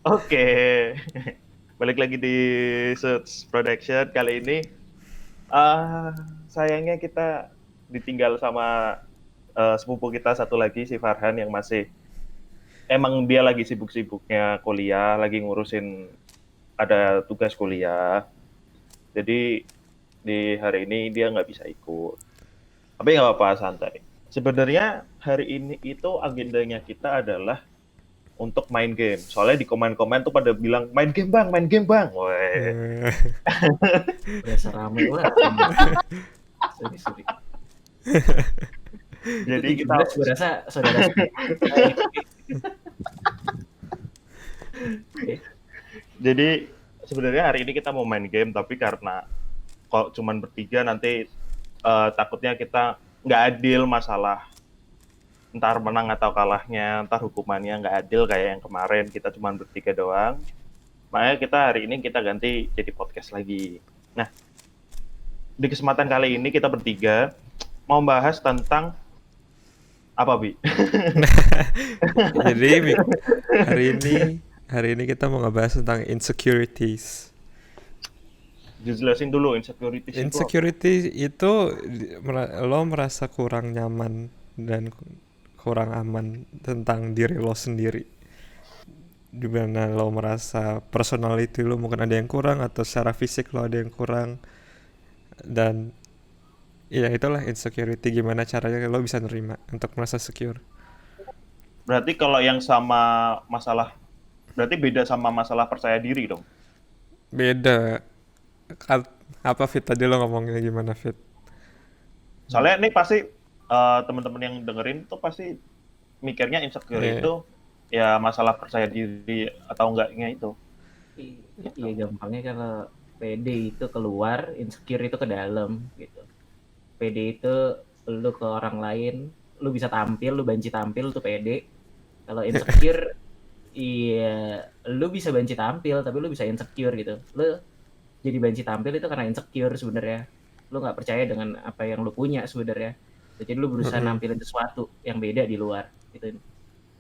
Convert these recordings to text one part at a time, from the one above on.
Oke, balik lagi di Suits Production kali ini. ah Sayangnya kita ditinggal sama sepupu kita satu lagi, si Farhan yang masih emang dia lagi sibuk-sibuknya kuliah, lagi ngurusin ada tugas kuliah. Jadi di hari ini dia nggak bisa ikut. Tapi nggak apa-apa, santai. Sebenarnya hari ini itu agendanya kita adalah untuk main game. Soalnya di komen-komen tuh pada bilang main game bang, main game bang. Weh. Eh, Berasa rame banget ini. Sorry, sorry. Itu Jadi kita 17 gue rasa saudara sendiri. Oke. Jadi sebenarnya hari ini kita mau main game, tapi karena kok cuman bertiga nanti takutnya kita nggak adil masalah ntar menang atau kalahnya, ntar hukumannya nggak adil kayak yang kemarin kita cuman bertiga doang. Makanya kita hari ini kita ganti jadi podcast lagi. Nah, di kesempatan kali ini kita bertiga mau bahas tentang apa, Bi? Jadi hari ini hari ini kita mau ngebahas tentang insecurities. Dijelasin dulu insecurities itu apa? Insecurity itu lo merasa kurang nyaman dan kurang aman tentang diri lo sendiri. Dimana lo merasa personality lo mungkin ada yang kurang atau secara fisik lo ada yang kurang, dan ya itulah insecurity, gimana caranya lo bisa nerima untuk merasa secure. Berarti kalau yang sama masalah, berarti beda sama masalah percaya diri dong. Beda. Apa Fit tadi lo ngomongnya gimana Fit? Soalnya ini pasti teman-teman yang dengerin tuh pasti mikirnya insecure Eh, itu ya masalah percaya diri atau enggaknya itu. Iya, gampangnya kalau PD itu keluar, insecure itu ke dalam gitu. PD itu lu ke orang lain, lu bisa tampil, lu banci tampil tuh PD. Kalau insecure, iya, lu bisa banci tampil tapi lu bisa insecure gitu. Lu jadi banci tampil itu karena insecure sebenarnya. Lu nggak percaya dengan apa yang lu punya sebenarnya. Jadi lu berusaha mm-mm. nampilin sesuatu yang beda di luar gitu.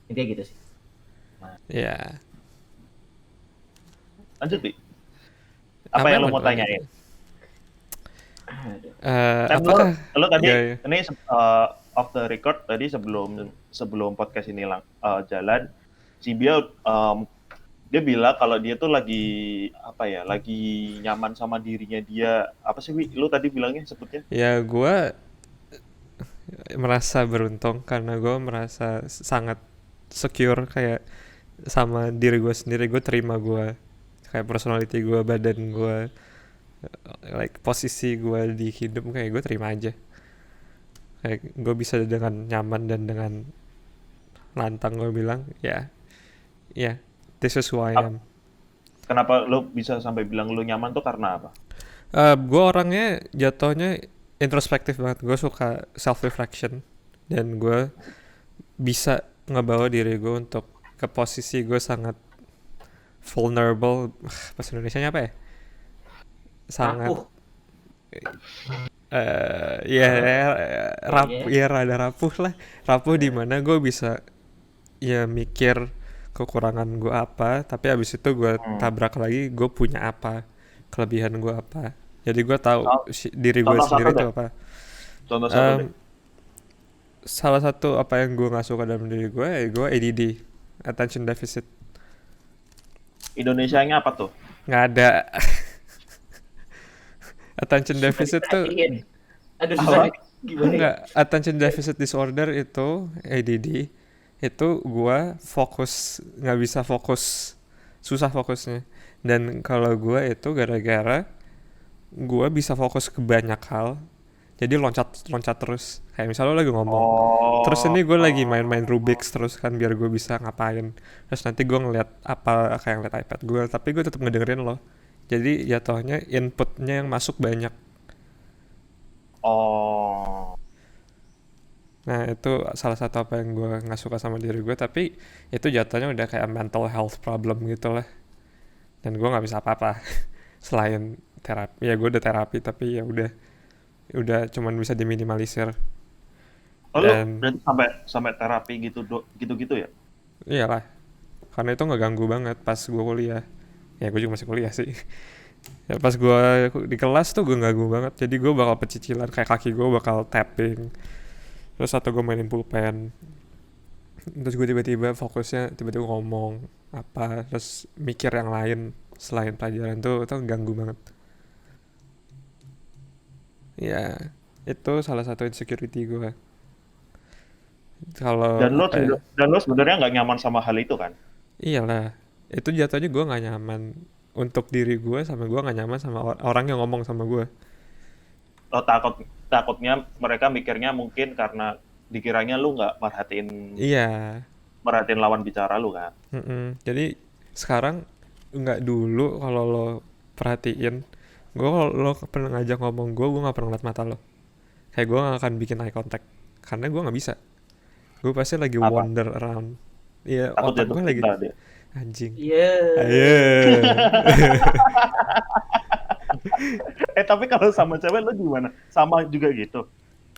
Intinya gitu sih. Nah, Ya, lanjut, Bi. Apa apa yang yang lo mau mau lanjut? tanyain? Aduh. Kan Apakah lo tadi ya, ya. ini off the record tadi sebelum sebelum podcast ini jalan, si Bia dia bilang kalau dia tuh lagi apa ya, lagi nyaman sama dirinya dia. Apa sih, Wi? Lu tadi bilangnya sebutnya? Ya gue merasa beruntung karena gue merasa sangat secure kayak sama diri gue sendiri. Gue terima gue kayak personality gue, badan gue, like posisi gue di hidup, kayak gue terima aja. Kayak gue bisa dengan nyaman dan dengan lantang gue bilang ya, ya, this is who I am. Kenapa lu bisa sampai bilang lu nyaman tuh karena apa? Gue orangnya jatuhnya introspektif banget. Gue suka self reflection dan gue bisa ngebawa diri gue untuk ke posisi gue sangat vulnerable. Bahasa Indonesianya apa ya? Sangat Rapuh. ya, Iya. ya rada rapuh lah. Rapuh di mana gue bisa ya mikir kekurangan gue apa, tapi abis itu gue Hmm. tabrak lagi gue punya apa, kelebihan gue apa. Jadi gue tahu So- diri gue Contoh satu sendiri itu deh. apa. Contoh satu deh. Em, Salah satu apa yang gue nggak suka dalam diri gue, ya gue ADD, attention deficit. Indonesianya apa tuh? Nggak ada. Attention Sudah deficit tuh diperhatiin. Aduh, susah nih. Apa? Gimana ya? nggak, attention deficit disorder itu ADD, itu gue fokus nggak bisa fokus, susah fokusnya. Dan kalau gue itu gara-gara gue bisa fokus ke banyak hal, jadi loncat loncat terus. Kayak misalnya lo lagi ngomong, terus Oh, ini gue lagi main-main Rubik's terus kan biar gue bisa ngapain, terus nanti gue ngeliat apa kayak ngeliat iPad gue, tapi gue tetap ngedengerin lo. Jadi jatuhnya inputnya yang masuk banyak. oh, Nah itu salah satu apa yang gue nggak suka sama diri gue, tapi itu jatuhnya udah kayak mental health problem gitu lah. Dan gue nggak bisa apa-apa selain terapi. Ya gue udah terapi tapi ya udah cuman bisa diminimalisir. oh lu Dan berarti sampai sampai terapi gitu gitu-gitu ya? iyalah, karena itu nggak ganggu banget pas gue kuliah. Ya gue juga masih kuliah sih. Ya pas gue di kelas tuh gue ganggu banget, jadi gue bakal pecicilan kayak kaki gue bakal tapping, terus atau gue mainin pulpen, terus gue tiba-tiba fokusnya tiba-tiba ngomong apa, terus mikir yang lain selain pelajaran tuh itu ganggu banget. Ya itu salah satu insecurity gue. Kalau apa ya, Dan lo sebenarnya nggak nyaman sama hal itu kan? iyalah itu jatuhnya gue nggak nyaman untuk diri gue, sama gue nggak nyaman sama orang yang ngomong sama gue. Lo takutnya mereka mikirnya mungkin karena dikiranya lu nggak Iya. merhatiin lawan bicara lu kan? Jadi sekarang nggak dulu, kalau lo perhatiin gue, kalau lo pernah ngajak ngomong gue nggak pernah ngeliat mata lo, kayak gue nggak akan bikin eye contact karena gue nggak bisa. Gue pasti lagi Apa? wander around. Iya, Takut otak jatuh gue lagi cinta dia. anjing. Iya. Ayo. Tapi kalau sama cewek lu gimana? Sama juga gitu?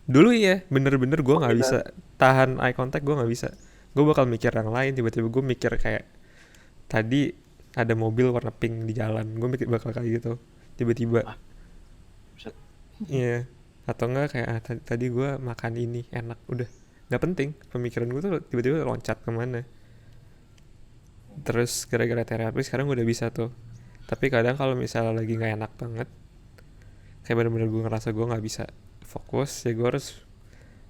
Dulu iya, bener-bener gue Oh nggak bisa beda. tahan eye contact, gue nggak bisa. Gue bakal mikir yang lain, tiba-tiba gue mikir kayak tadi ada mobil warna pink di jalan, gue mikir bakal kayak gitu tiba-tiba. Ah, buset. Iya. Atau enggak kayak tadi gue makan ini enak, udah nggak penting, pemikiran gue tuh tiba-tiba loncat kemana. Terus gara-gara terapi sekarang gue udah bisa tuh. Tapi kadang kalau misalnya lagi nggak enak banget, kayak bener-bener gue ngerasa gue nggak bisa fokus, ya gue harus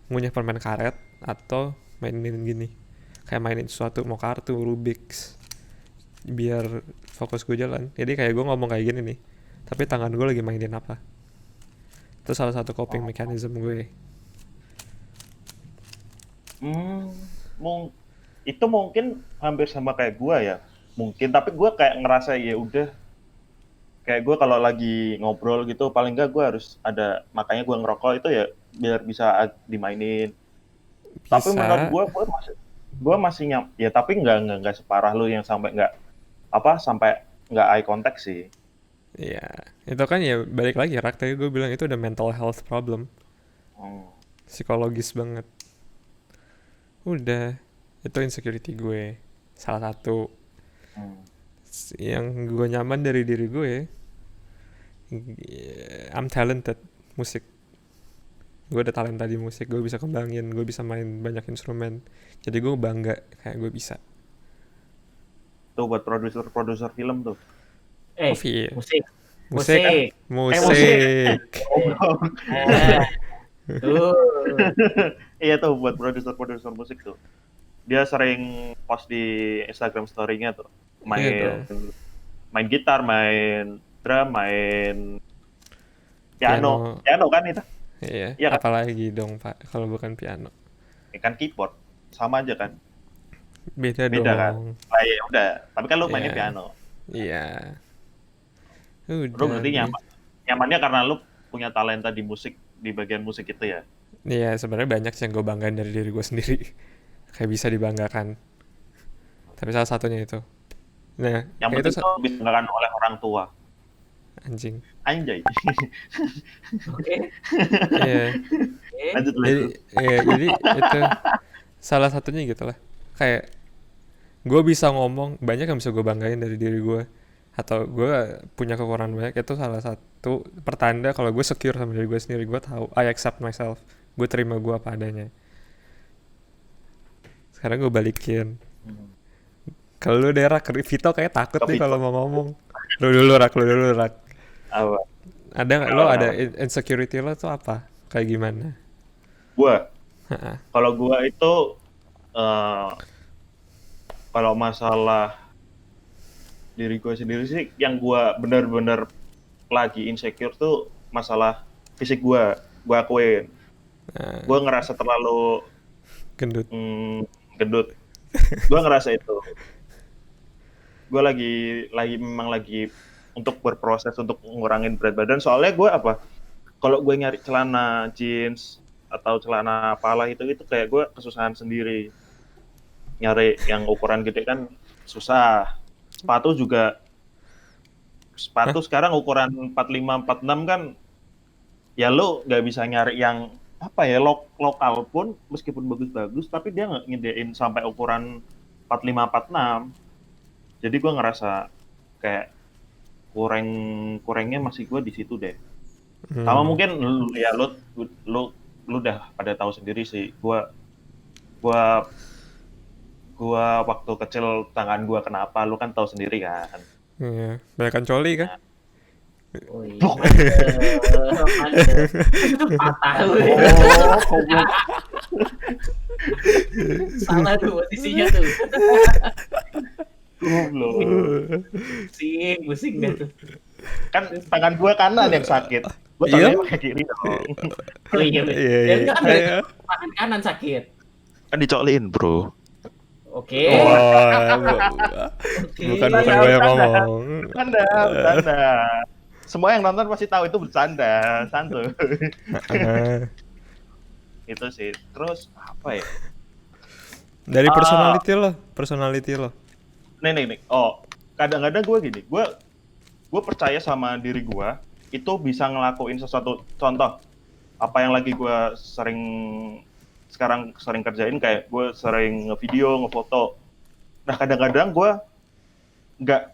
ngunyah permen karet atau mainin gini, kayak mainin sesuatu, mau kartu Rubik's, biar fokus gue jalan. Jadi kayak gue ngomong kayak gini nih, tapi tangan gue lagi mainin apa. Itu salah satu coping Oh. mechanism gue. Hmm, mung- itu mungkin hampir sama kayak gua ya. Mungkin, tapi gua kayak ngerasa ya udah, kayak gua kalau lagi ngobrol gitu paling enggak gua harus ada, makanya gua ngerokok itu ya biar bisa dimainin. Tapi menurut Bisa. gua masih ya, tapi nggak separah lu yang sampai nggak sampai nggak eye contact sih. Ya itu kan ya balik lagi Rak, tadi gue bilang itu udah mental health problem, Hmm. psikologis banget. Udah, itu insecurity gue salah satu. Hmm. Yang gue nyaman dari diri gue, I'm talented musik. Gue ada talenta di musik, gue bisa kembangin, gue bisa main banyak instrumen, jadi gue bangga kayak gue bisa. Tuh buat produser film tuh. Iya. Musik. Musik. Musik. Musik. Tuh. Iya tuh buat produser musik tuh. Dia sering post di Instagram story-nya tuh. Iya Main gitar, main drum, main piano. Piano. Piano kan itu? Iya. Iya kan? Apalagi dong Pak kalau bukan piano. Kan keyboard. Sama aja kan? Beda Beda kan? dong. Nah, ya udah. Tapi kan lu mainnya Iya. piano. Iya. Lu Udah berarti nih. nyamannya karena lu punya talenta di musik, di bagian musik itu ya. Iya, sebenarnya banyak sih yang gue banggain dari diri gue sendiri. Kayak bisa dibanggakan. Tapi salah satunya itu. Nah, Yang kayak itu penting tuh dibanggakan oleh orang tua. anjing. Anjay. Oke. Iya. Lanjut. Jadi itu salah satunya gitu lah. Kayak gue bisa ngomong, banyak yang bisa gue banggain dari diri gue. Atau gue punya kekurangan banyak, itu salah satu pertanda kalau gue secure sama diri gue sendiri. Gue tahu, I accept myself. Gue terima gue apa adanya. Sekarang gue balikin. Kalau lu daerah Vito kayak takut nih kalau mau ngomong. Lu dulu Rak. Apa? Ada nggak lo, ada insecurity lo tuh apa? Kayak gimana? Gua, Ha-ha. kalau gua itu kalau masalah diri gue sendiri sih, yang gua benar-benar lagi insecure tuh masalah fisik gua. Gua akuin. Nah, Gua ngerasa terlalu gendut. gendut. Gua ngerasa itu. Gue memang lagi untuk berproses untuk ngurangin berat badan. Soalnya gue kalau gue nyari celana jeans atau celana pala itu kayak gue kesusahan sendiri. Nyari yang ukuran gede kan susah. Sepatu sekarang ukuran 45 46 kan, ya lo nggak bisa nyari yang lokal pun meskipun bagus-bagus, tapi dia nggak nyediain sampai ukuran 45 46. Jadi gue ngerasa kayak kurangnya masih gue di situ deh. Sama mungkin ya lu udah pada tahu sendiri sih. Gua waktu kecil tangan gua kenapa, lu kan tahu sendiri kan. Iya, banyakan coli kan? Wih, mantep, mantep. Patah lu. Oh, goblok. Salah tuh posisinya tuh. Goblok. Pusing dah tuh. Kan tangan gua kanan yang sakit. Gua Iya. tangannya pakai kiri dong. Oh iya, Iya, dan iya. kan Iya. tangan kanan sakit. Kan dicoliin, Bro. Oke. Oke. Bukan gue yang ngomong. Bercanda. Semua yang nonton pasti tahu itu bercanda, santuy. Ah. Itu sih. Terus apa ya? Dari personality lo. Nih. Oh, kadang-kadang gue gini. Gue percaya sama diri gue itu bisa ngelakuin sesuatu. Contoh, apa yang lagi gue sekarang sering kerjain, kayak gue sering ngevideo, ngefoto. Nah, kadang-kadang gue nggak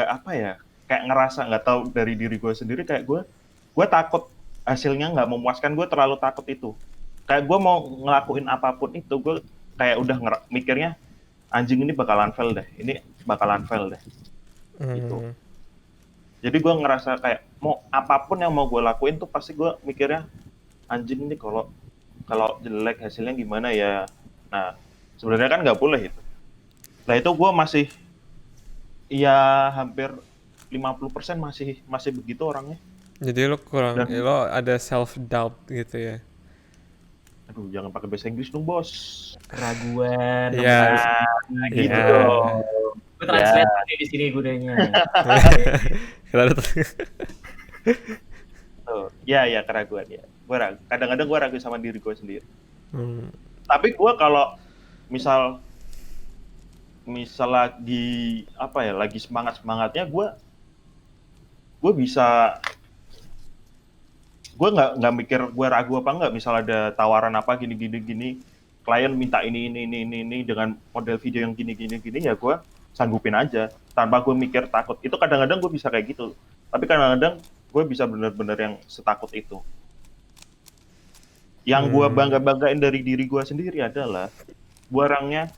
apa ya, kayak ngerasa nggak tahu dari diri gue sendiri, kayak gue takut hasilnya nggak memuaskan. Gue terlalu takut itu. Kayak gue mau ngelakuin apapun itu, gue kayak udah mikirnya anjing ini bakalan fail deh, gitu. Jadi gue ngerasa kayak mau apapun yang mau gue lakuin tuh pasti gue mikirnya anjing ini kalau jelek hasilnya gimana ya. Nah, sebenarnya kan nggak boleh itu. Nah, itu gue masih ya hampir 50% masih begitu orangnya. Jadi lo lo ada self doubt gitu ya. Aduh, jangan pakai bahasa Inggris dong, Bos. Keraguan. Iya. Nah, gitu Iya. dong. Gue translate di sini gunanya. Tuh. Ya, keraguan ya. Kadang-kadang gue ragu sama diri gue sendiri. Hmm. Tapi gue kalau misal lagi apa ya, lagi semangatnya gue bisa, gue nggak mikir gue ragu apa enggak. Misal ada tawaran apa gini, klien minta ini dengan model video yang gini, ya gue sanggupin aja tanpa gue mikir takut. Itu kadang-kadang gue bisa kayak gitu, tapi kadang-kadang gue bisa bener-bener yang setakut itu. Yang gue banggain dari diri gue sendiri adalah gue orangnya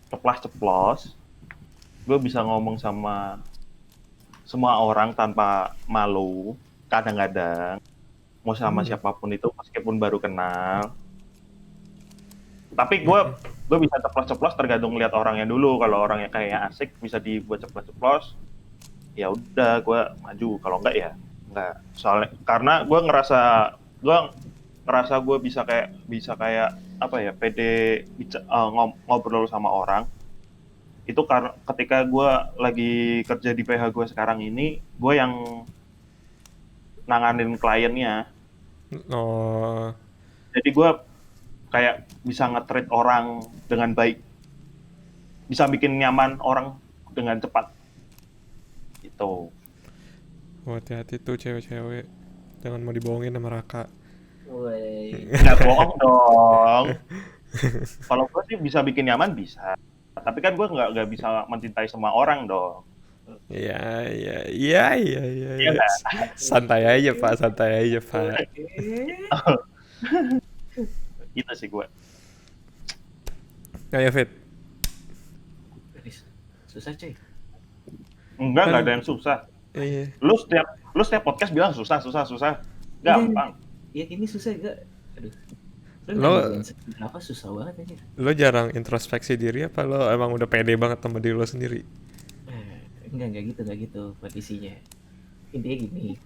ceplas-ceplos. Gue bisa ngomong sama semua orang tanpa malu. Kadang-kadang mau sama siapapun itu, meskipun baru kenal. Tapi gue bisa ceplos-ceplos tergantung lihat orangnya dulu. Kalau orangnya kayak asik, bisa dibuat ceplos-ceplos, ya udah gue maju. Kalau enggak ya enggak. Soalnya karena gue ngerasa gue bisa kayak apa ya, pede ngobrol sama orang itu karena ketika gue lagi kerja di PH gue sekarang ini, gue yang nanganin kliennya. Oh. Jadi gue kayak bisa nge-treat orang dengan baik, bisa bikin nyaman orang dengan cepat gitu. Hati-hati tuh cewek-cewek, jangan mau dibohongin sama Raka. Woi. Nggak bohong dong. Kalau gue sih bisa bikin nyaman, bisa. Tapi kan gue nggak bisa mencintai semua orang dong. Iya. Iya nggak? Santai aja Pak. Gitu sih gue. Kayak Fit. Susah cuy. Nggak ada yang susah. Iya. Lu setiap podcast bilang susah. Gampang. Iya ini susah gak? Aduh. Lo Kenapa susah banget aja? lo jarang introspeksi diri apa lo emang udah pede banget sama diri lo sendiri? Enggak gitu kondisinya. Intinya gini.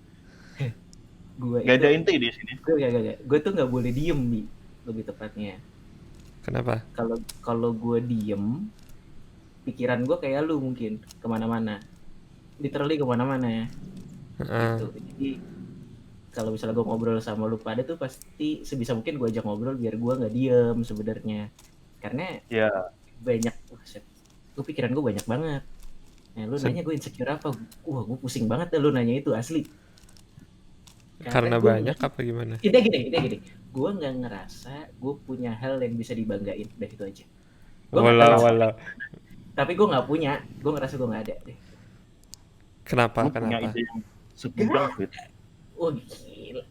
Gue Gak ada inti di sini. Gue tuh nggak boleh diem nih, lebih tepatnya. Kenapa? Kalau gue diem, pikiran gue kayak lu mungkin kemana-mana, literally kemana-mana ya. Gitu. Jadi kalau misalnya gue ngobrol sama lu pada tuh pasti sebisa mungkin gue ajak ngobrol biar gue nggak diem sebenarnya. Karena banyak, gue pikiran gue banyak banget. Nah lu nanya gue insecure apa? Wah gue pusing banget lu nanya itu asli. Karena banyak apa gimana? Intinya gini. Gue nggak ngerasa gue punya hal yang bisa dibanggain. Udah itu aja. Gue nggak Walah, tahu, walah. tapi gue nggak punya. Gue ngerasa gue nggak ada deh. Kenapa? Lu punya Kenapa? ide yang segudang, Fit. Oh gila,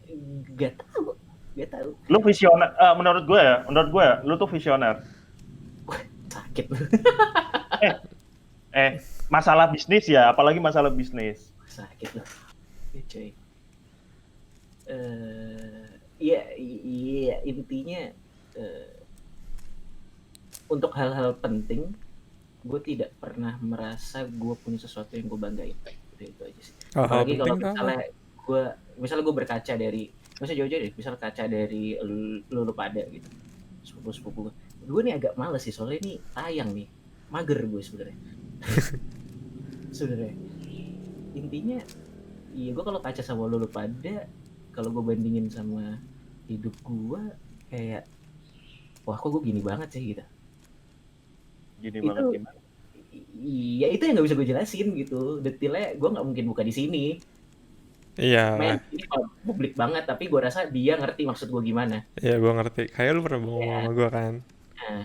gak tahu, gak tahu. Lu visioner, menurut gue ya, lu tuh visioner. Sakit lu, Masalah bisnis ya, apalagi masalah bisnis. sakit lu, ya, coy. Iya, iya intinya untuk hal-hal penting, gue tidak pernah merasa gue punya sesuatu yang gue banggain. Udah itu aja sih. Hal-hal Apalagi kalau penting tuh apa? misalnya gue berkaca dari, nggak usah jauh-jauh deh, misal kaca dari lu pada gitu, sepupu gue nih agak males sih soalnya ini tayang nih, mager gue sebenarnya. Sebenarnya intinya iya, gue kalau kaca sama lu pada, kalau gue bandingin sama hidup gue kayak wah kok gue gini banget sih gitu. Gini Itu banget gimana? iya itu yang nggak bisa gue jelasin gitu, detailnya gue nggak mungkin buka di sini. Iya, Men, ini kalau publik banget, tapi gue rasa dia ngerti maksud gue gimana. iya gue ngerti. Kayak lu pernah ngomong Ya, sama gue kan? nah,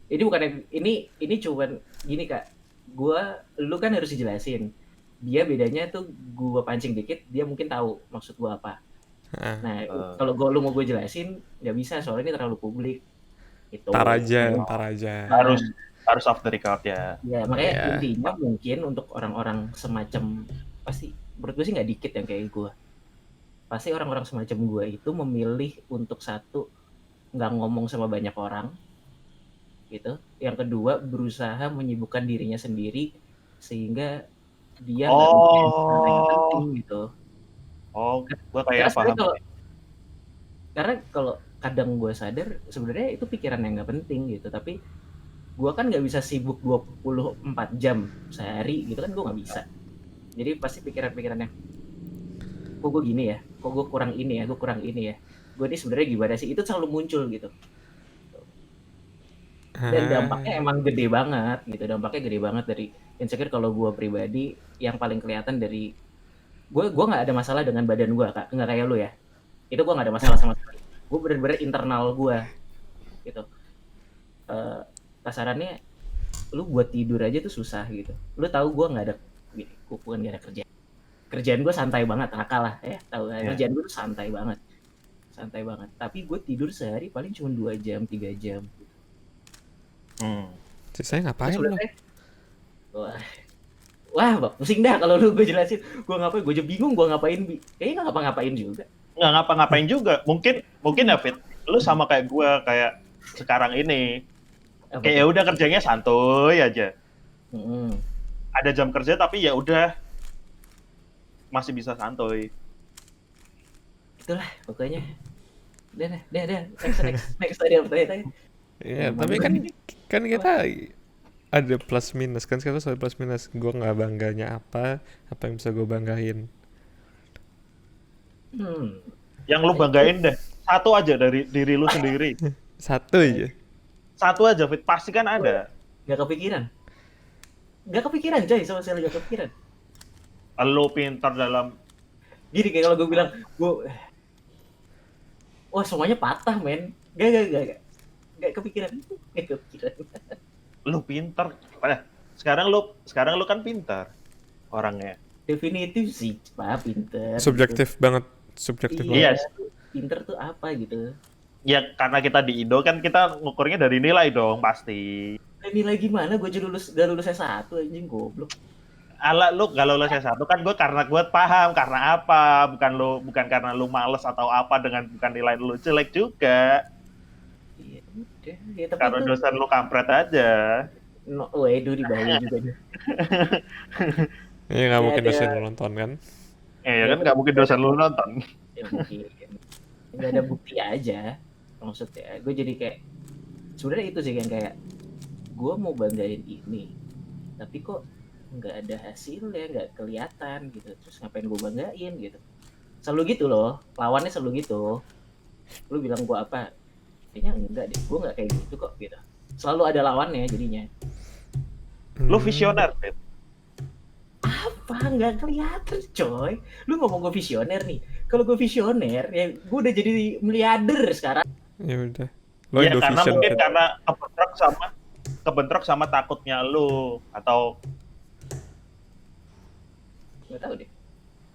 ini bukan ini cuman gini kak, lu kan harus dijelasin. Dia bedanya tuh gue pancing dikit, dia mungkin tahu maksud gue apa. Heeh. Nah, kalau lu mau gue jelasin nggak bisa soalnya ini terlalu publik. Itu. Tar aja. Harus off the record ya. Ya makanya Iya. intinya mungkin untuk orang-orang semacam, pasti menurut gue sih nggak dikit yang kayak gue. Pasti orang-orang semacam gue itu memilih untuk satu nggak ngomong sama banyak orang gitu, yang kedua berusaha menyibukkan dirinya sendiri sehingga dia nggak mikirin hal yang penting gitu. Oh, gue Karena kayak paham. sebenarnya karena kalau kadang gue sadar sebenarnya itu pikiran yang nggak penting gitu, tapi gue kan nggak bisa sibuk 24 jam sehari gitu kan, gue nggak bisa. Jadi pasti pikiran-pikirannya, kok gue gini ya, kok gue kurang ini ya, gue ini sebenarnya gimana sih, itu selalu muncul gitu. Dan dampaknya emang gede banget gitu, dari insecure. Kalau gue pribadi yang paling kelihatan dari gue nggak ada masalah dengan badan gue kak, nggak kayak lu ya, itu gue nggak ada masalah sama sekali. Gue bener-bener internal gue gitu. Kasarannya lu buat tidur aja tuh susah gitu. Lu tahu gue nggak ada, bukan nggak ada kerjaan gue santai banget, akal lah ya, tahu kan? Kerjaan gue tuh santai banget, tapi gue tidur sehari paling cuma 2 jam 3 jam. Sisanya ngapain lo? Wah, pusing dah kalau lu gue jelasin. Gue ngapain? Gue aja bingung gue ngapain. Kayaknya nggak ngapa-ngapain juga. Nggak ngapa-ngapain juga. Mungkin ya Fit, lu sama kayak gue kayak sekarang ini. Kayak ya udah kerjanya santuy aja. Ada jam kerja tapi ya udah masih bisa santuy. Itulah pokoknya. Dah. Next tadi apa tadi? Iya, tapi kan kita ada plus minus kan, kita soal plus minus. Gue nggak bangganya apa yang bisa gue banggain. Yang lu banggain deh, satu aja dari diri lu sendiri. Satu aja Fit, pasti kan ada. Gak kepikiran coy, sama sekali gak kepikiran. Lu pintar dalam Gini kayak kalau gue bilang wah semuanya patah men, gak kepikiran. Lu pintar. Sekarang lu kan pintar orangnya. Definitif sih pak, pinter subjektif gitu. banget, subjektif Iya, banget. pinter tuh apa gitu Ya karena kita di Indo kan kita ngukurnya dari nilai dong pasti. nilai gimana, gue aja gak lulus S1 anjing, goblok. Ala lu gak lulus S1 kan gue karena gue paham karena apa, bukan karena lu males atau apa, dengan bukan nilai lu jelek juga. Iya udah ya, tapi Karena itu dosen lu kampret aja. itu di Bali juga deh. Iya nggak mungkin ada- dosen lu nonton kan? Ya kan nggak mungkin dosen lu nonton. Ya mungkin nggak ada bukti aja maksudnya. Gue jadi kayak sebenarnya itu sih yang kayak gue mau banggain ini tapi kok nggak ada hasilnya, nggak kelihatan gitu, terus ngapain gue banggain gitu. Selalu gitu loh, lawannya selalu gitu. Lu bilang gue apa, kayaknya enggak deh, gue nggak kayak gitu kok gitu. Selalu ada lawannya jadinya. Lu visioner, Fit. Apa nggak kelihatan coy, lu ngomong gue visioner nih. Kalau gue visioner ya gue udah jadi miliarder sekarang. Ya udah. Lo Ya karena Indovision mungkin kan? karena kebetulan sama kebentrok sama takutnya lu atau Nggak tahu deh.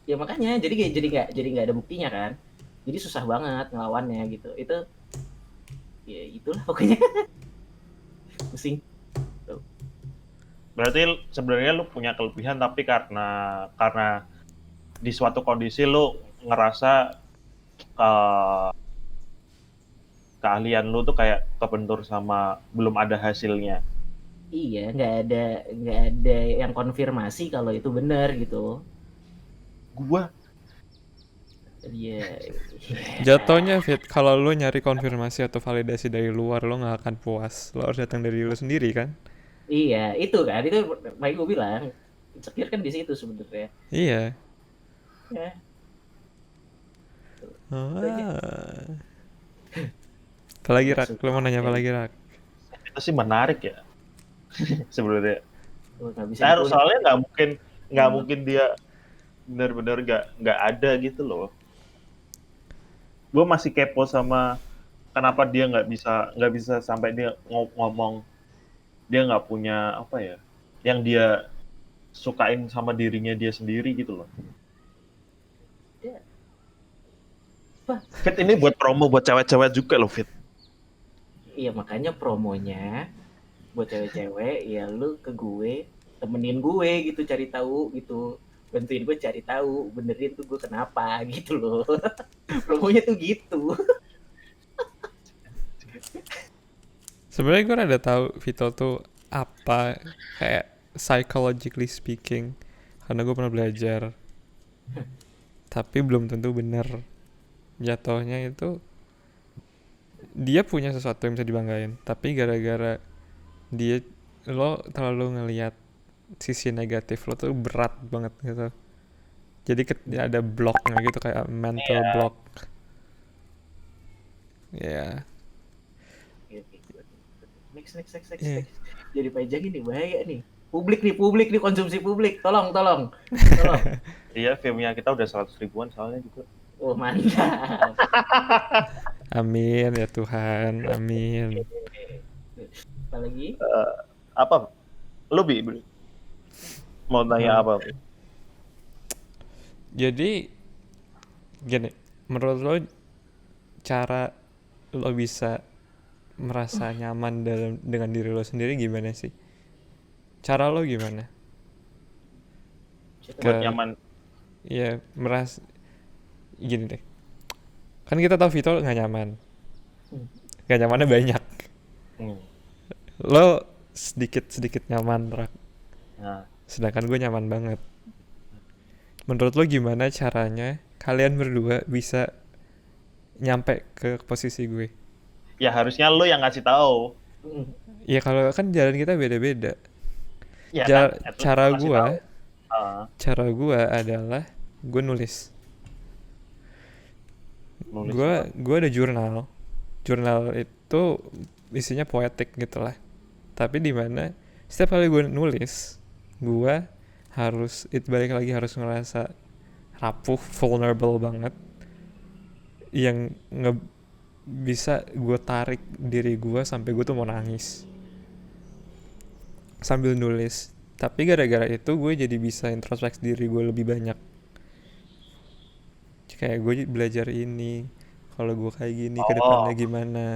Ya makanya jadi nggak ada buktinya kan. Jadi susah banget ngelawannya gitu. Itu ya itulah pokoknya pusing. berarti sebenarnya lu punya kelebihan tapi karena di suatu kondisi lu ngerasa eh, keahlian lu tuh kayak kebentur sama belum ada hasilnya. Iya, nggak ada yang konfirmasi kalau itu benar gitu. Gua Iya. Jatuhnya Fit, kalau lu nyari konfirmasi atau validasi dari luar lo nggak akan puas. Lo harus datang dari lu sendiri kan? Iya, itu kan itu makanya gue bilang insecure kan di situ sebenarnya. Iya. Ya, itu aja. Ah. Apalagi Rak, Maksud lo mau nanya apa apa lagi Rak? itu sih menarik ya sebenarnya. nggak bisa Saya dikulik. soalnya nggak mungkin dia benar-benar nggak ada gitu loh. Gue masih kepo sama kenapa dia nggak bisa sampai dia ngomong dia nggak punya apa ya yang dia sukain sama dirinya dia sendiri gitu loh. Ya. Wah, Fit ini buat promo buat cewek-cewek juga loh Fit. iya makanya promonya buat cewek-cewek ya lu ke gue temenin gue gitu cari tahu gitu bantuin gue cari tahu benerin tuh gue kenapa gitu loh promonya tuh gitu. Sebenarnya gue rada tahu Vito tuh apa kayak psychologically speaking karena gue pernah belajar. Tapi belum tentu benar. Jatuhnya itu dia punya sesuatu yang bisa dibanggain, tapi gara-gara dia lo terlalu ngelihat sisi negatif lo tuh berat banget gitu. Jadi ada blocknya gitu kayak mental Iya. block. Ya. Next. Iya. Jadi pajak ini bahaya nih. Publik nih konsumsi publik. Tolong. Iya, filmnya kita udah 100 ribuan soalnya juga. Oh mantap. Amin ya Tuhan, amin. Apalagi? Apa? Lu mau tanya apa? Jadi gini, menurut lo cara lo bisa merasa nyaman dengan diri lo sendiri gimana sih? Cara lo gimana? Buat nyaman. Iya, merasa gini deh. Kan kita tahu Vito nggak nyaman. Nggak nyamannya banyak. Lo sedikit nyaman, Rak. Nah, Sedangkan gue nyaman banget. Menurut lo gimana caranya kalian berdua bisa nyampe ke posisi gue? ya harusnya lu yang ngasih tahu. Ya kalau kan jalan kita beda-beda. Ya kan? Cara Ngasih gue, tahu. cara gue adalah gue nulis. Nulis Gue ada jurnal. Jurnal itu isinya poetik gitu lah. Tapi di mana setiap kali gue nulis, gue harus balik lagi harus ngerasa rapuh, vulnerable banget, yang bisa gue tarik diri gue sampai gue tuh mau nangis sambil nulis. Tapi gara-gara itu gue jadi bisa introspeksi diri gue lebih banyak. Kayak gue belajar ini, kalau gue kayak gini ke depannya gimana.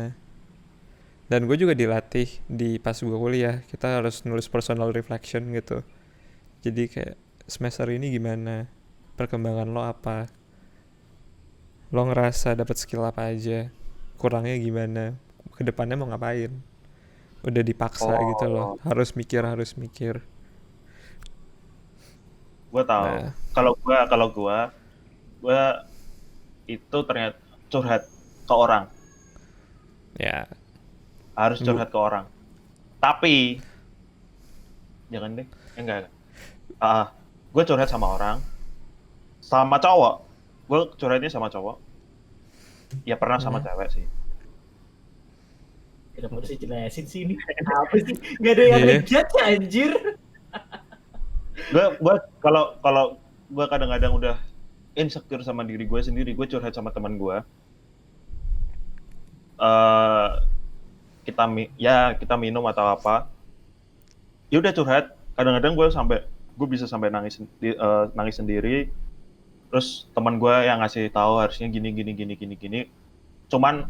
Dan gue juga dilatih di pas gue kuliah, kita harus nulis personal reflection gitu. Jadi kayak semester ini gimana, perkembangan lo apa, lo ngerasa dapat skill apa aja, kurangnya gimana, ke depannya mau ngapain. Udah dipaksa gitu loh, harus mikir. Gue tahu. Nah. Kalau gue itu ternyata curhat ke orang. Ya. Harus curhat ke orang. Tapi jangan deh, enggak. Gue curhat sama orang, sama cowok. Gue curhatnya sama cowok. Ya pernah sama cewek sih. Kenapa harus dijelasin sih ini? Apa sih? Gak ada yang ngejudge anjir. Gue kalau gue kadang-kadang udah insecure sama diri gue sendiri, gue curhat sama teman gue. Kita minum atau apa, ya udah curhat. Kadang-kadang gue bisa sampai nangis sendiri. Terus teman gue yang ngasih tahu harusnya gini gini gini gini gini. Cuman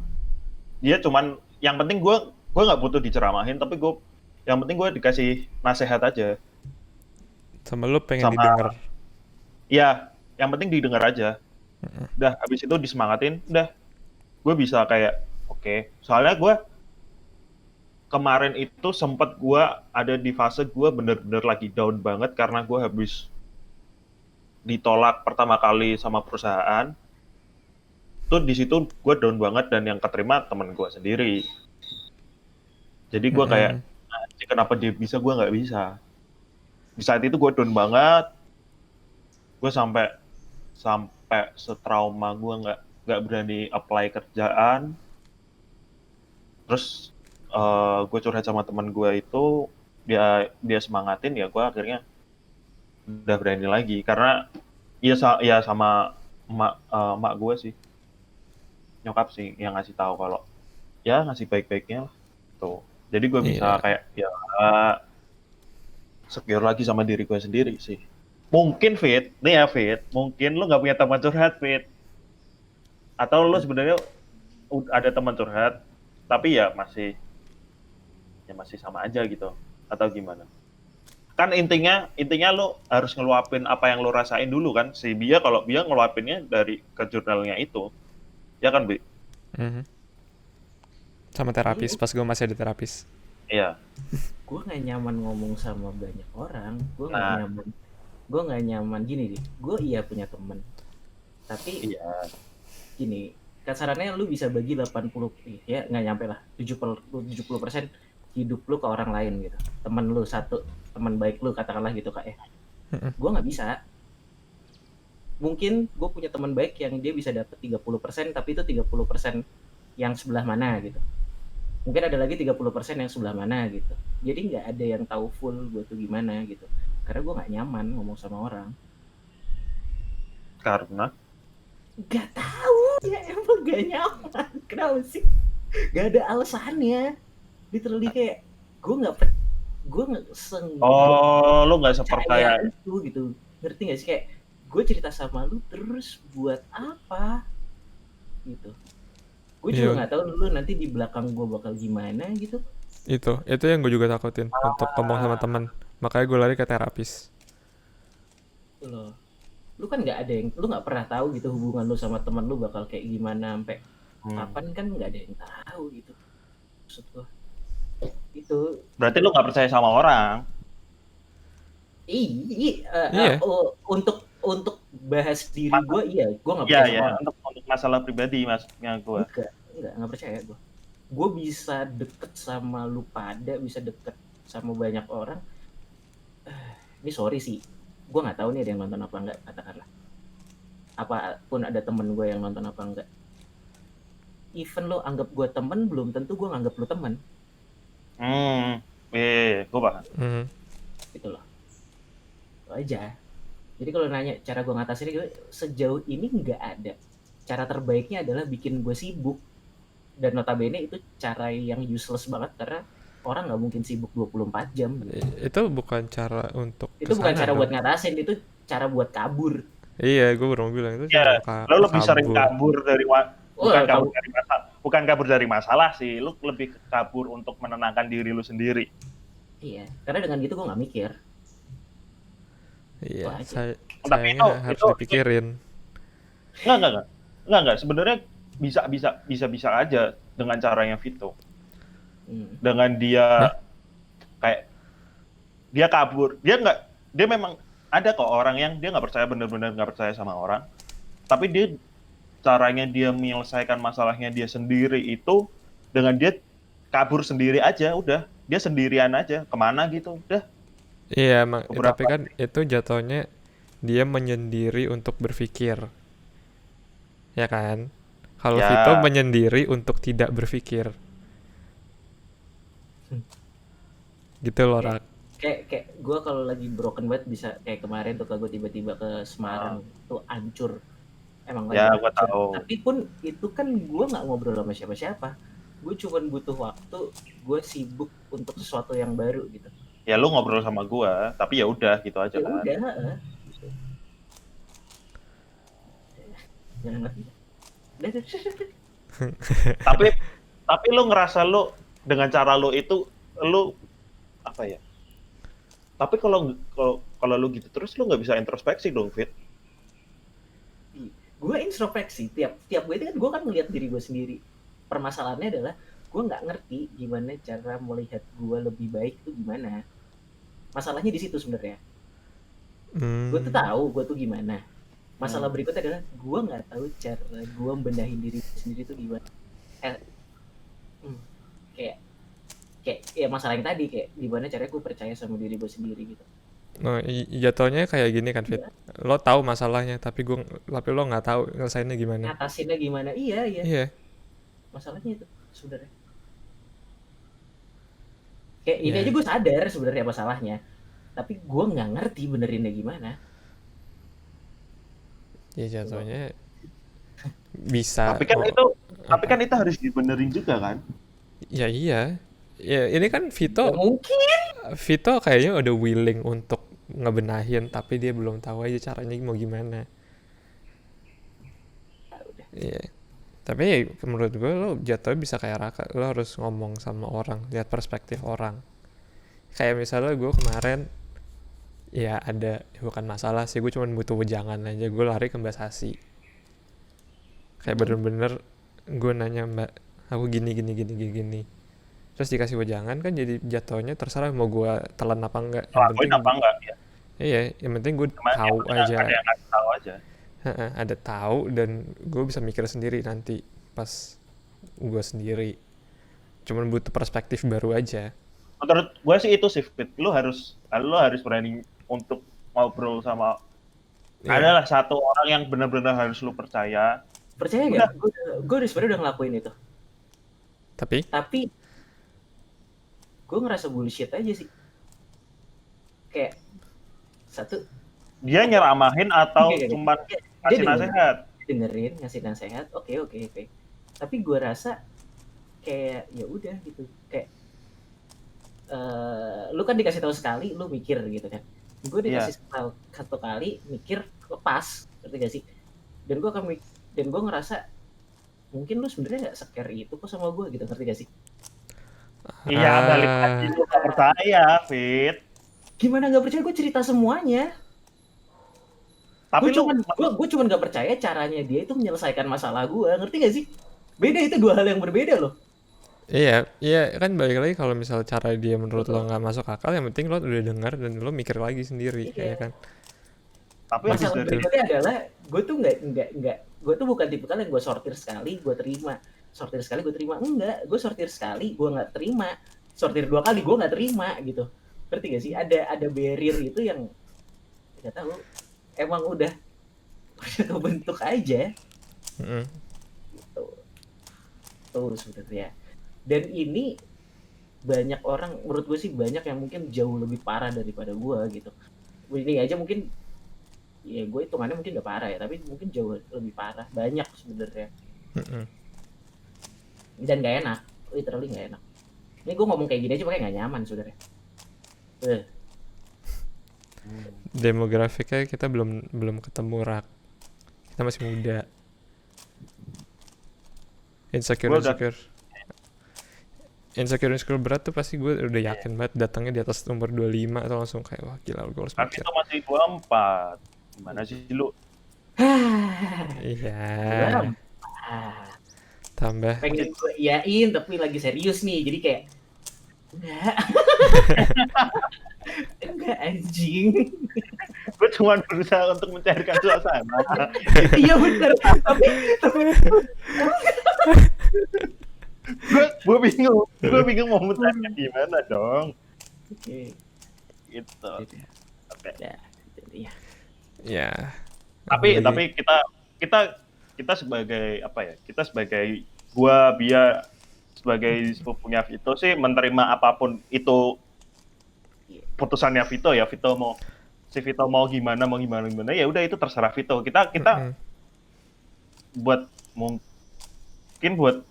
yang penting gue nggak butuh diceramahin, tapi yang penting gue dikasih nasihat aja Sama lu pengen sama, didengar. ya yang penting didengar aja. Udah habis itu disemangatin, udah gue bisa kayak oke. Soalnya gue kemarin itu sempet gue ada di fase gue bener-bener lagi down banget karena gue habis ditolak pertama kali sama perusahaan. Tuh di situ gue down banget dan yang keterima temen gue sendiri. Jadi gue kayak, Mm-mm. "Anjing, kenapa dia bisa, gue nggak bisa." Di saat itu gue down banget, gue sampai sampai setrauma gue nggak berani apply kerjaan. Terus gue curhat sama teman gue itu, dia semangatin, ya gue akhirnya udah berani lagi karena ya sama emak gue sih, nyokap sih yang ngasih tahu kalau ya ngasih baik-baiknya lah tuh. Jadi gue bisa Iya. kayak ya secure lagi sama diri gue sendiri sih. Mungkin mungkin lu nggak punya teman curhat, Fit. Atau lu sebenarnya ada teman curhat, tapi ya masih sama aja gitu. Atau gimana? Kan intinya lu harus ngeluapin apa yang lu rasain dulu kan. Kalau Bia ngeluapinnya dari ke jurnalnya itu. Ya kan, Bi? Mhm. Sama terapis, pas gue masih ada terapis. Iya. Gue nggak nyaman ngomong sama banyak orang. Nah, Gue nggak nyaman gini deh. Gue iya punya temen, tapi iya. gini, kasarannya lu bisa bagi 80, ya nggak nyampe lah, 70% hidup lu ke orang lain gitu. Temen lu satu, teman baik lu katakanlah gitu Kak ya. Mm-mm. Gue nggak bisa. Mungkin gue punya teman baik yang dia bisa dapet 30%, tapi itu 30% yang sebelah mana gitu. Mungkin ada lagi 30% yang sebelah mana gitu. Jadi nggak ada yang tahu full gue tuh gimana gitu. Karena gue nggak nyaman ngomong sama orang. Karena Gak tahu ya, emang gak nyaman. Kenapa sih? Gak ada alasannya. Literally kayak gue nggak lu nggak percaya sepercaya. itu gitu. Ngerti gak sih, kayak gue cerita sama lu terus buat apa gitu. Gue juga Iya, nggak tahu lu nanti di belakang gue bakal gimana gitu. itu yang gue juga takutin untuk ngomong sama teman. Makanya gue lari ke terapis. Gitu loh. Lu kan nggak ada yang, lu nggak pernah tahu gitu hubungan lu sama teman lu bakal kayak gimana sampai Hmm. kapan, kan nggak ada yang tahu gitu. Maksud gue itu. Berarti lu nggak percaya sama orang. Iya. Untuk bahas diri gue, iya gue nggak Iya, percaya ya. sama orang. Untuk masalah pribadi maksudnya gue. Enggak percaya gue. Gue bisa deket sama lu pada, bisa deket sama banyak orang. Ini sorry sih, gue nggak tahu nih ada yang nonton apa enggak, katakanlah. Apapun ada temen gue yang nonton apa enggak. Even lo anggap gue temen, belum tentu gue nganggap lo temen. Gue paham. Mhm. Gitu loh. Itu aja. Jadi kalau nanya cara gue ngatasin itu, sejauh ini nggak ada. Cara terbaiknya adalah bikin gue sibuk. Dan notabene itu cara yang useless banget karena orang nggak mungkin sibuk 24 jam gitu. Itu bukan cara untuk Itu bukan kesana cara dong. buat ngatasin, itu cara buat kabur. Iya, gue baru mau bilang itu Ya, cara lu lebih sering kabur. bukan kabur dari masalah sih. Lu lebih kabur untuk menenangkan diri lu sendiri. Iya, karena dengan gitu gue nggak mikir. Iya, Wah, aja. Tapi sayangnya harus itu dipikirin. enggak. Sebenarnya bisa aja dengan caranya Vito. Dengan dia Hah? kayak dia kabur. Dia memang ada kok orang yang dia nggak percaya, bener-bener nggak percaya sama orang. Tapi caranya dia menyelesaikan masalahnya dia sendiri itu dengan dia kabur sendiri aja, udah. Dia sendirian aja, kemana gitu, udah. Iya, tapi Beberapa. kan itu jatuhnya dia menyendiri untuk berpikir. Ya kan? Kalau Vito Ya, menyendiri untuk tidak berpikir. Gitu loh, Rak. Kayak gue kalau lagi broken banget bisa kayak kemarin tuh, gue tiba-tiba ke Semarang tuh hancur. Emang lagi ya gue hancur. tahu. Tapi pun itu kan gue nggak ngobrol sama siapa-siapa. Gue cuma butuh waktu, gue sibuk untuk sesuatu yang baru gitu. ya lu ngobrol sama gua, tapi ya udah gitu aja Ya kan. udah, gitu. Jangan ngerti. Tapi lu ngerasa lu dengan cara lu itu lu apa ya? Tapi kalau kalau lu gitu terus lu nggak bisa introspeksi dong, Fit. Gue introspeksi tiap gue itu kan gue kan ngeliat diri gue sendiri. Permasalahannya adalah gue nggak ngerti gimana cara melihat gue lebih baik itu gimana. Masalahnya di situ sebenarnya. Gue tuh tahu gue tuh gimana. Masalah berikutnya adalah gue nggak tahu cara gue membenahin diri sendiri itu gimana. Kayak ya masalah yang tadi, kayak gimana caranya gue percaya sama diri gue sendiri gitu. No, jatuhnya kayak gini kan, Fit. Lo tahu masalahnya, tapi lo nggak tahu nyelesainnya gimana. Ngatasinnya gimana? Iya. Iya. Masalahnya itu sebenarnya. Kayak ini Ya. aja gue sadar sebenarnya masalahnya, tapi gue nggak ngerti benerinnya gimana. Ya jatuhnya bisa. Tapi kan itu harus dibenerin juga kan? Ya iya. Ya ini kan Ya mungkin. Vito kayaknya udah willing untuk ngebenahin, tapi dia belum tahu aja caranya mau gimana. Ya udah. Iya. Tapi menurut gue lo jatuhnya bisa kayak Raka, lo harus ngomong sama orang, lihat perspektif orang. Kayak misalnya gue kemarin, ya ada, bukan masalah sih, gue cuma butuh wejangan aja, gue lari ke Mbak Sasi. Kayak bener-bener gue nanya, Mbak, aku gini. Terus dikasih wejangan kan, jadi jatuhnya terserah mau gue telan apa enggak. Yang penting Lakuin apa enggak ya? iya, yang penting gue tahu aja. Ada yang ngasih tahu aja. Ada tahu dan gue bisa mikir sendiri nanti pas gue sendiri. Cuman butuh perspektif baru aja. Menurut gue sih itu sih, Fit. Lu harus berani untuk ngobrol sama adalah satu orang yang benar-benar harus lu percaya. Percaya nggak? Gue sebenarnya udah ngelakuin itu. Tapi gue ngerasa bullshit aja sih. Kayak satu, dia nyeramahin atau cuma ngasih nasihat? Dengerin, ngasih nasihat, oke. Tapi gue rasa kayak ya udah gitu, kayak lu kan dikasih tahu sekali, lu mikir gitu kan. Gue dikasih satu kali mikir lepas, ngerti gak sih? Dan gue ngerasa mungkin lu sebenarnya nggak secare itu kok sama gue gitu, ngerti gak sih? Iya, balik lagi lu gak percaya, Fit. Gimana gak percaya? Gue cerita semuanya. Tapi gue cuma gak percaya caranya dia itu menyelesaikan masalah gue, ngerti gak sih? Beda, itu dua hal yang berbeda loh. Iya kan balik lagi kalau misal cara dia menurut lo nggak masuk akal, yang penting lo udah dengar dan lo mikir lagi sendiri, kayak kan. Tapi masalah berikutnya adalah gue tuh gue tuh bukan tipikal yang gue sortir sekali gue terima, enggak, gue sortir sekali gue nggak terima, sortir 2 kali gue nggak terima gitu, ngerti gak sih? Ada barrier itu yang nggak tahu, emang udah kebentuk aja. Gitu. Tuh sebenarnya. Dan ini banyak orang, menurut gue sih banyak yang mungkin jauh lebih parah daripada gue gitu. Ini aja mungkin ya gue hitungannya mungkin udah parah ya, tapi mungkin jauh lebih parah, banyak sebenarnya. Dan gak enak, literally gak enak. Ini gue ngomong kayak gini aja pakai gak nyaman sebenarnya. Demografiknya kita belum ketemu, Rak. Kita masih muda. Insecure berat tuh pasti gue udah yakin banget datangnya di atas umur 25 atau langsung kayak wah gila gue harus mikir. Tapi itu masih 24. Gimana sih lu? Iya. Tambah. Pengen gue iyain tapi lagi serius nih, jadi kayak enggak anjing. Gue cuma berusaha untuk mencairkan suasana. Iya bener, tapi gue bingung mau mencairkan gimana dong. Gitu. Ya. Tapi kita sebagai apa ya? Kita sebagai Bia sebagai sepupunya Vito sih menerima apapun itu putusannya Vito ya. Vito mau gimana ya udah itu terserah Vito. Kita buat mungkin buat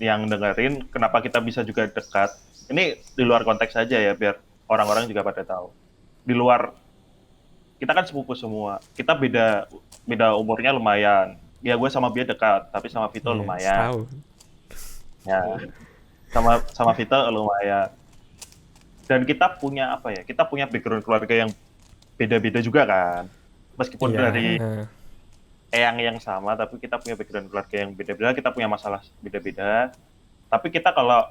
yang dengerin kenapa kita bisa juga dekat. Ini di luar konteks aja ya biar orang-orang juga pada tahu. Di luar kita kan sepupu semua. Kita beda umurnya lumayan. Ya gue sama dia dekat, tapi sama Vito Iya, lumayan. setahun. Ya, sama Vito lumayan. Dan kita punya apa ya? Kita punya background keluarga yang beda-beda juga kan. Meskipun Iya, dari eyang yang sama, tapi kita punya background keluarga yang beda-beda, kita punya masalah beda-beda. Tapi kita kalau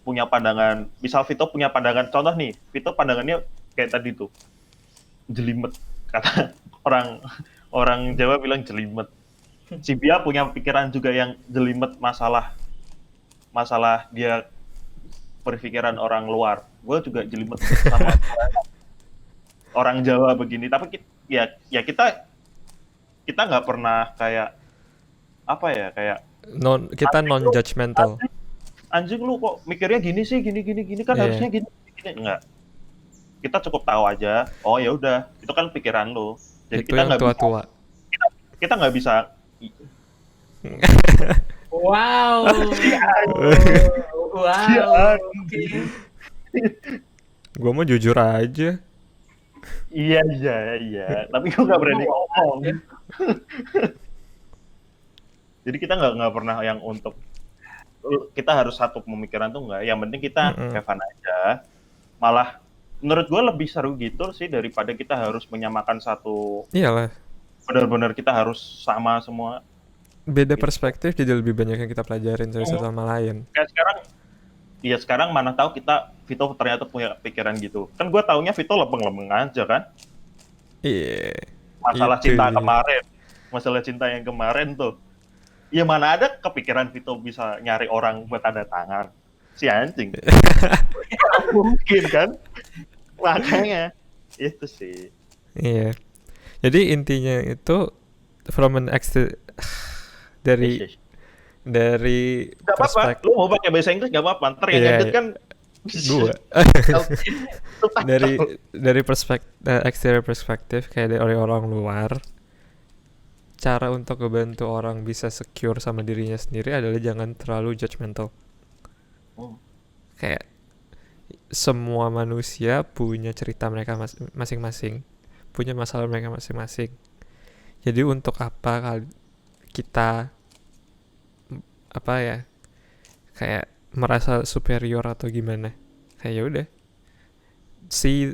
punya pandangan, misal Vito punya pandangan, contoh nih, Vito pandangannya kayak tadi tuh, jelimet, kata orang Jawa bilang jelimet. Si Bia punya pikiran juga yang jelimet, masalah dia berpikiran orang luar. Gue juga jelimet sama orang Jawa begini. Tapi kita nggak pernah kayak apa ya, kayak kita non judgmental. anjing lu kok mikirnya gini sih, gini kan Iya. harusnya gini enggak. Kita cukup tahu aja. Oh ya udah, itu kan pikiran lu. Jadi Itu kita yang nggak bisa, tua-tua. kita nggak bisa. Wow. Wow. Sian. Oke. Gua mau jujur aja. Iya. Tapi gue nggak berani ngomong. Jadi kita nggak pernah yang untuk kita harus satu pemikiran tuh nggak. Yang penting kita have fun aja. Malah menurut gue lebih seru gitu sih daripada kita harus menyamakan satu. Iyalah. Benar-benar kita harus sama semua. Beda perspektif jadi lebih banyak yang kita pelajarin satu sama lain. Kayak sekarang mana tahu Vito ternyata punya pikiran gitu. Kan gue taunya Vito lempeng-lempeng aja kan. Iya. Masalah Itu cinta dia. kemarin. Masalah cinta yang kemarin tuh. Ya mana ada kepikiran Vito bisa nyari orang buat tanda tangan. Si anjing. Mungkin kan. Makanya itu sih. Iya. Jadi intinya itu from an dari Gak apa-apa, perspektif lu mau pakai bahasa Inggris gak apa-apa. Ntar yang Iya, edit kan gua dari exterior perspektif kayak dari orang luar, cara untuk ngebantu orang bisa secure sama dirinya sendiri adalah jangan terlalu judgmental. Kayak semua manusia punya cerita mereka masing-masing, punya masalah mereka masing-masing. Jadi untuk apa kita apa ya, kayak merasa superior atau gimana? Kayak ya udah, see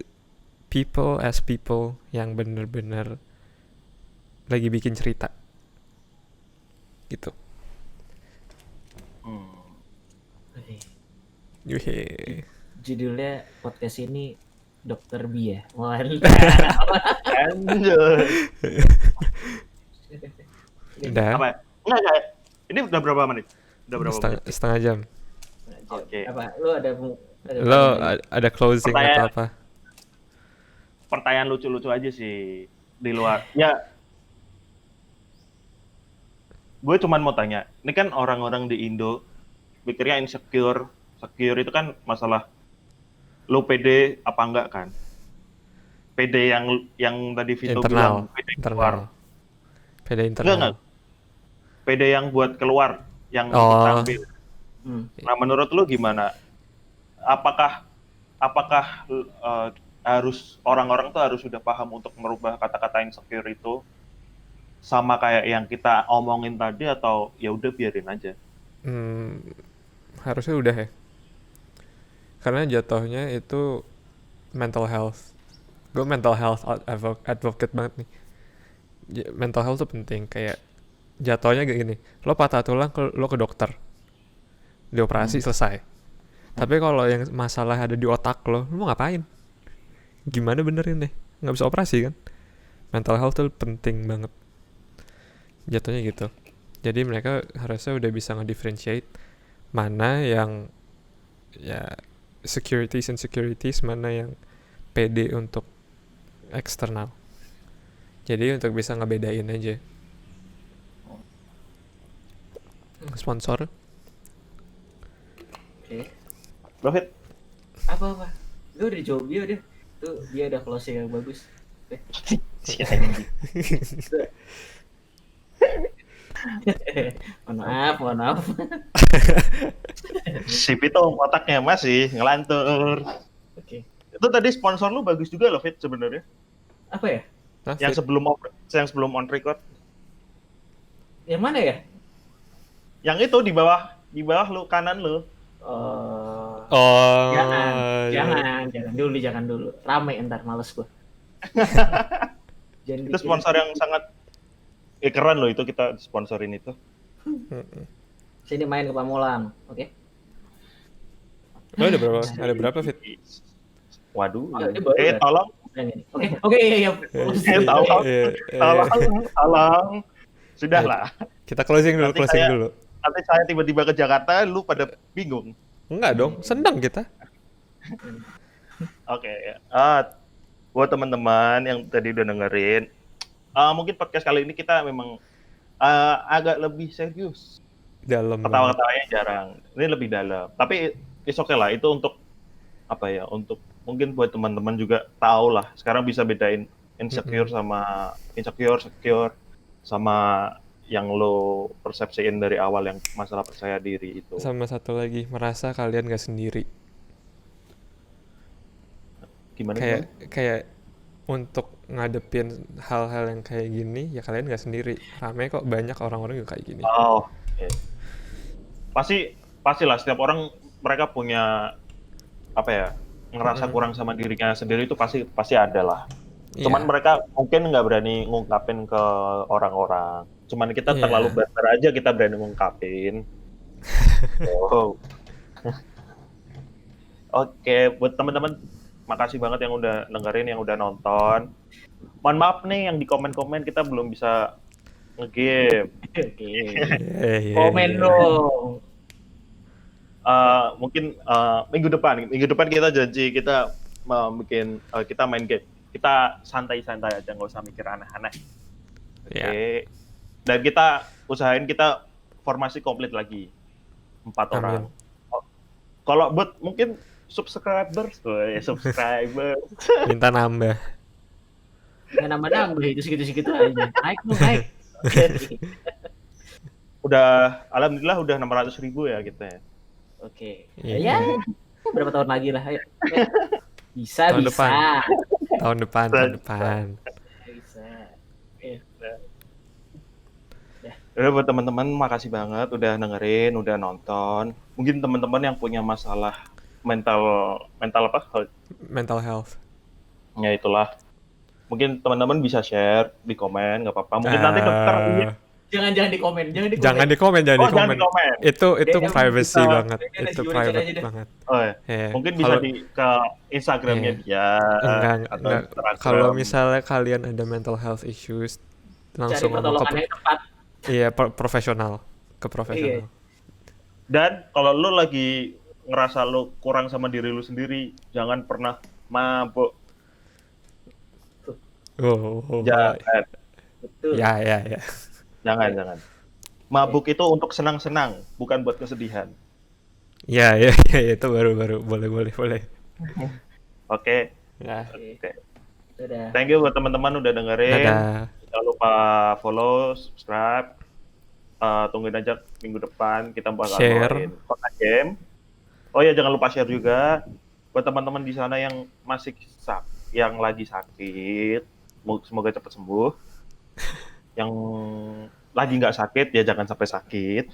people as people yang bener-bener lagi bikin cerita gitu. Yuhe. Judulnya podcast ini Dokter Bia. Mantap. Anjir. Udah Apa? Enggak. Ini udah berapa menit? Udah berapa menit? setengah jam. Oke. Apa? Lu Lo ada closing atau apa? Pertanyaan lucu-lucu aja sih di luar. Ya, gue cuman mau tanya. Ini kan orang-orang di Indo pikirnya insecure itu kan masalah lu pede apa enggak kan? Pede yang tadi Vito bilang, pede keluar. Pede internal. Enggak. Pede yang buat keluar, yang tampil. Nah, menurut lu gimana? Apakah harus orang-orang tuh harus sudah paham untuk merubah kata-kata insecure itu sama kayak yang kita omongin tadi, atau ya udah biarin aja? Harusnya udah ya. Karena jatuhnya itu mental health. Gue mental health advocate banget nih. Mental health tuh penting. Kayak jatuhnya kayak gini, lo patah tulang, lo ke dokter, dioperasi selesai. Tapi kalau yang masalah ada di otak lo mau ngapain? Gimana benerin deh? Nggak bisa operasi kan? Mental health tuh penting banget. Jatuhnya gitu. Jadi mereka harusnya udah bisa ngedifferentiate mana yang ya insecurities, mana yang pede untuk eksternal. Jadi untuk bisa ngebedain aja. Sponsor. Oke. Rohit, Apa? Gue udah jawab dia udah. Tuh dia ada closing yang bagus. Mohon maaf. si Vito otaknya masih ngelantur. Oke. Itu tadi sponsor lu bagus juga loh, Fit, sebenarnya. Apa ya? Nah, Yang sebelum on record. Yang mana ya? Yang itu di bawah lu, kanan lu. oh Jangan, iya. jangan dulu. Rame ntar, males gua. Jangan Itu bikin. sponsor yang sangat keren loh itu, kita sponsorin itu. Mm-mm. Sini main ke Pamulang, oke? Lo ada berapa Fit? Waduh. Oh, ini baru ya? Tolong. Oke, iya. Tolong. Eh, Tolong. Sudahlah. kita closing dulu. Nanti saya tiba-tiba ke Jakarta, lu pada bingung. Enggak dong, senang kita. Oke. Buat teman-teman yang tadi udah dengerin, mungkin podcast kali ini kita memang agak lebih serius. Dalam banget. Ketawa-ketawanya jarang. Ini lebih dalam. Tapi it's okay lah. Itu untuk apa ya? Untuk mungkin buat teman-teman juga tahu lah. Sekarang bisa bedain secure sama yang lo persepsiin dari awal yang masalah percaya diri itu. Sama satu lagi, merasa kalian gak sendiri. Gimana? Kayak untuk ngadepin hal-hal yang kayak gini, ya kalian gak sendiri. Rame kok, banyak orang-orang juga kayak gini. Oh, okay. Pastilah setiap orang mereka punya apa ya, ngerasa kurang sama dirinya sendiri, itu pasti ada lah. Cuman mereka mungkin nggak berani ngungkapin ke orang-orang. Cuman kita terlalu besar aja kita berani ngungkapin. Oke, buat teman-teman, makasih banget yang udah dengerin, yang udah nonton. Mohon maaf nih yang di komen-komen kita belum bisa nge-game. Komen dong. Mungkin minggu depan kita janji kita bikin kita main game. Kita santai-santai aja, nggak usah mikir aneh-aneh. Oke. Dan kita usahain kita formasi komplit lagi 4 orang. Kalau buat mungkin subscribers. Minta nambah. Nggak nambah itu segitu aja. Naik. Udah, alhamdulillah udah 600.000 ya kita ya. Oke. Ya, berapa tahun lagi lah. Ayo. Bisa. Tahun depan. Bisa. Udah, buat teman-teman makasih banget udah dengerin, udah nonton. Mungkin teman-teman yang punya masalah mental apa? Mental health. Ya itulah. Mungkin teman-teman bisa share di komen, nggak apa-apa. Mungkin nanti dokter Jangan di komen. Jangan di komen. Itu privacy banget. Itu private banget. Oh, ya. Mungkin bisa ke Instagramnya dia. Enggak. Kalau misalnya kalian ada mental health issues, langsung cari pertolongan yang tepat. Iya, profesional. Iya. Dan kalau lo lagi ngerasa lo kurang sama diri lo sendiri, jangan pernah mabuk. Jangan. Betul. Ya. Jangan. Mabuk itu untuk senang-senang, bukan buat kesedihan. Ya, itu baru boleh. Oke. Ya. Oke. Dadah. Thank you buat teman-teman udah dengerin. Jangan lupa follow, subscribe. Tungguin aja minggu depan kita bakal main Kota Game. Oh ya, jangan lupa share juga buat teman-teman di sana yang yang lagi sakit. Semoga cepat sembuh. Yang lagi nggak sakit ya jangan sampai sakit.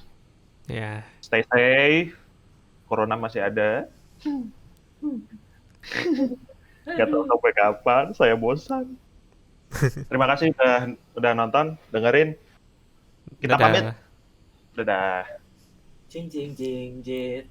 Ya. Stay safe. Corona masih ada. Gak tahu sampai kapan. Saya bosan. Terima kasih udah nonton, dengerin. Kita pamit. Dadah. Cing, jit.